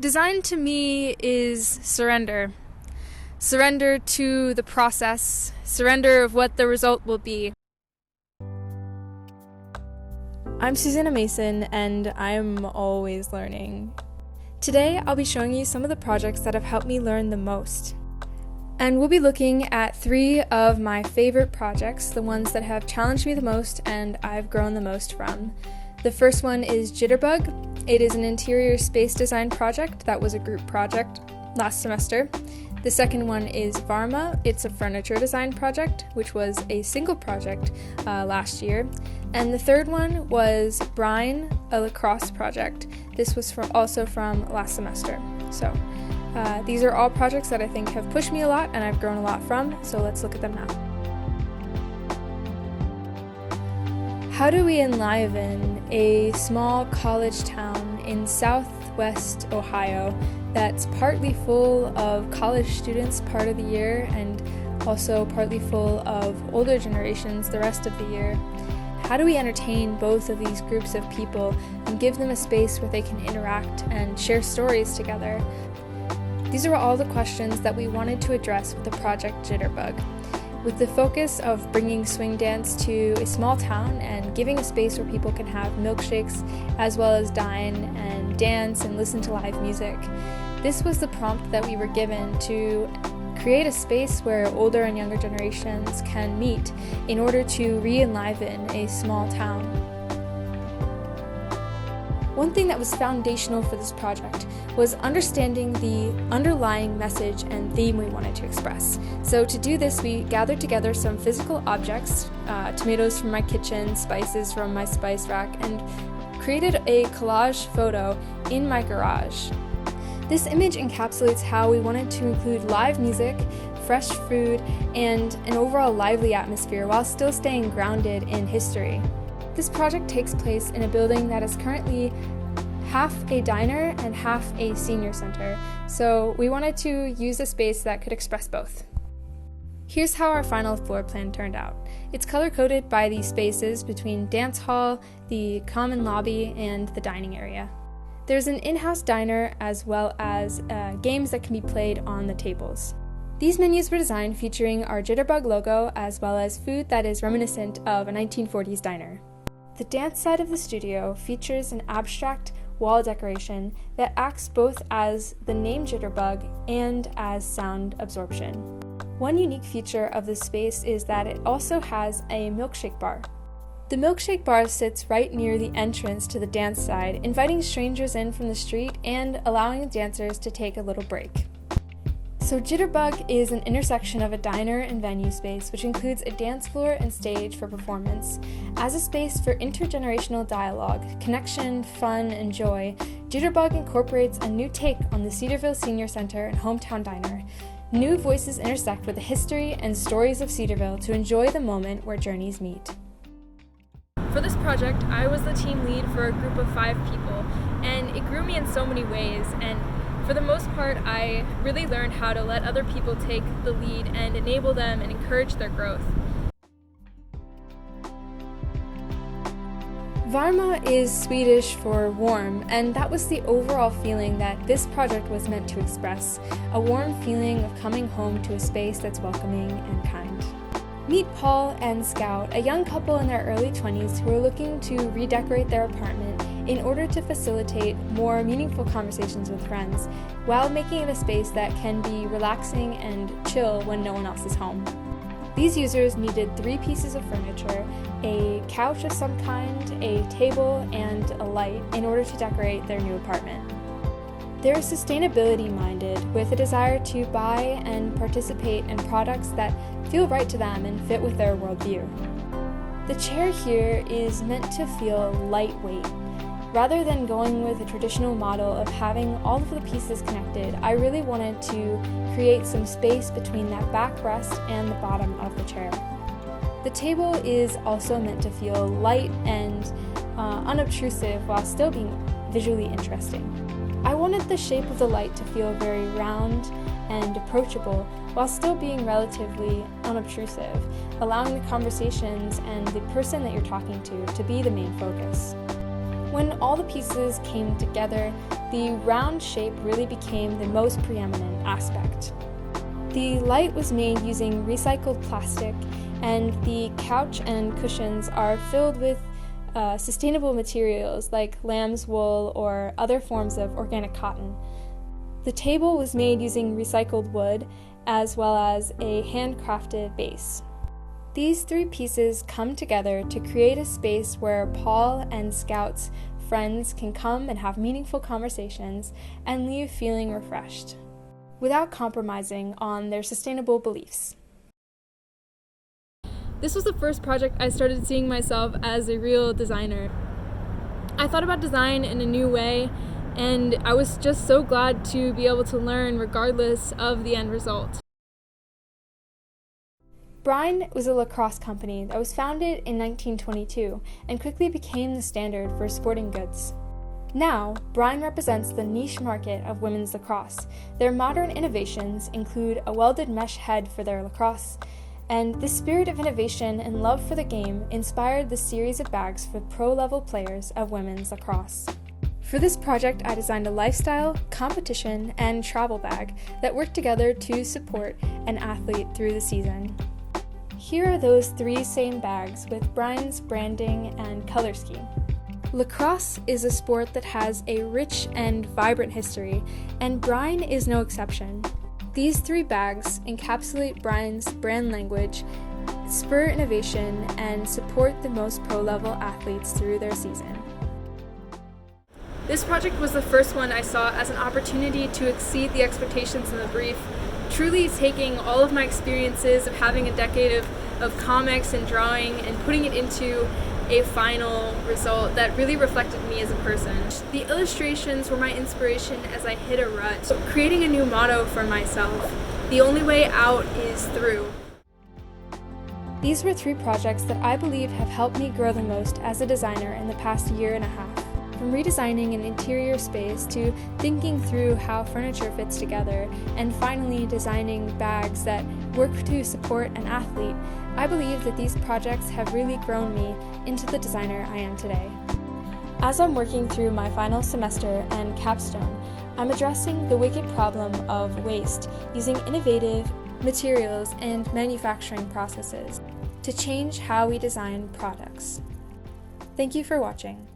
Design to me is surrender. Surrender to the process, surrender of what the result will be. I'm Susannah Mason, and I'm always learning. Today, I'll be showing you some of the projects that have helped me learn the most. And we'll be looking at 3 of my favorite projects, the ones that have challenged me the most and I've grown the most from. The first one is Jitterbug. It is an interior space design project that was a group project last semester. The second one is Varma. It's a furniture design project, which was a single project last year. And the third one was Brine, a lacrosse project. This was also from last semester. So these are all projects that I think have pushed me a lot and I've grown a lot from, so let's look at them now. How do we enliven a small college town in southwest Ohio that's partly full of college students part of the year and also partly full of older generations the rest of the year? How do we entertain both of these groups of people and give them a space where they can interact and share stories together? These are all the questions that we wanted to address with the project Jitterbug, with the focus of bringing swing dance to a small town and giving a space where people can have milkshakes as well as dine and dance and listen to live music. This was the prompt that we were given to create a space where older and younger generations can meet in order to re-enliven a small town. One thing that was foundational for this project was understanding the underlying message and theme we wanted to express. So to do this, we gathered together some physical objects, tomatoes from my kitchen, spices from my spice rack, and created a collage photo in my garage. This image encapsulates how we wanted to include live music, fresh food, and an overall lively atmosphere while still staying grounded in history. This project takes place in a building that is currently half a diner and half a senior center, so we wanted to use a space that could express both. Here's how our final floor plan turned out. It's color-coded by the spaces between dance hall, the common lobby, and the dining area. There's an in-house diner as well as games that can be played on the tables. These menus were designed featuring our Jitterbug logo as well as food that is reminiscent of a 1940s diner. The dance side of the studio features an abstract wall decoration that acts both as the name Jitterbug and as sound absorption. One unique feature of this space is that it also has a milkshake bar. The milkshake bar sits right near the entrance to the dance side, inviting strangers in from the street and allowing the dancers to take a little break. So Jitterbug is an intersection of a diner and venue space, which includes a dance floor and stage for performance. As a space for intergenerational dialogue, connection, fun, and joy, Jitterbug incorporates a new take on the Cedarville Senior Center and Hometown Diner. New voices intersect with the history and stories of Cedarville to enjoy the moment where journeys meet. For this project, I was the team lead for a group of 5 people, and it grew me in so many ways, and for the most part, I really learned how to let other people take the lead and enable them and encourage their growth. Varma is Swedish for warm, and that was the overall feeling that this project was meant to express, a warm feeling of coming home to a space that's welcoming and kind. Meet Paul and Scout, a young couple in their early 20s who are looking to redecorate their apartment in order to facilitate more meaningful conversations with friends, while making it a space that can be relaxing and chill when no one else is home. These users needed 3 pieces of furniture, a couch of some kind, a table, and a light in order to decorate their new apartment. They're sustainability minded, with a desire to buy and participate in products that feel right to them and fit with their worldview. The chair here is meant to feel lightweight. Rather than going with a traditional model of having all of the pieces connected, I really wanted to create some space between that backrest and the bottom of the chair. The table is also meant to feel light and unobtrusive while still being visually interesting. I wanted the shape of the light to feel very round and approachable while still being relatively unobtrusive, allowing the conversations and the person that you're talking to be the main focus. When all the pieces came together, the round shape really became the most preeminent aspect. The light was made using recycled plastic, and the couch and cushions are filled with sustainable materials like lamb's wool or other forms of organic cotton. The table was made using recycled wood as well as a handcrafted base. These three pieces come together to create a space where Paul and Scout's friends can come and have meaningful conversations and leave feeling refreshed, without compromising on their sustainable beliefs. This was the first project I started seeing myself as a real designer. I thought about design in a new way, and I was just so glad to be able to learn regardless of the end result. Brine was a lacrosse company that was founded in 1922 and quickly became the standard for sporting goods. Now, Brine represents the niche market of women's lacrosse. Their modern innovations include a welded mesh head for their lacrosse, and the spirit of innovation and love for the game inspired the series of bags for pro-level players of women's lacrosse. For this project, I designed a lifestyle, competition, and travel bag that work together to support an athlete through the season. Here are those three same bags with Brine's branding and color scheme. Lacrosse is a sport that has a rich and vibrant history, and Brine is no exception. These three bags encapsulate Brine's brand language, spur innovation, and support the most pro-level athletes through their season. This project was the first one I saw as an opportunity to exceed the expectations in the brief, truly taking all of my experiences of having a decade of comics and drawing and putting it into a final result that really reflected me as a person. The illustrations were my inspiration as I hit a rut, so creating a new motto for myself: the only way out is through. These were three projects that I believe have helped me grow the most as a designer in the past year and a half. From redesigning an interior space to thinking through how furniture fits together, and finally designing bags that work to support an athlete, I believe that these projects have really grown me into the designer I am today. As I'm working through my final semester and capstone, I'm addressing the wicked problem of waste using innovative materials and manufacturing processes to change how we design products. Thank you for watching.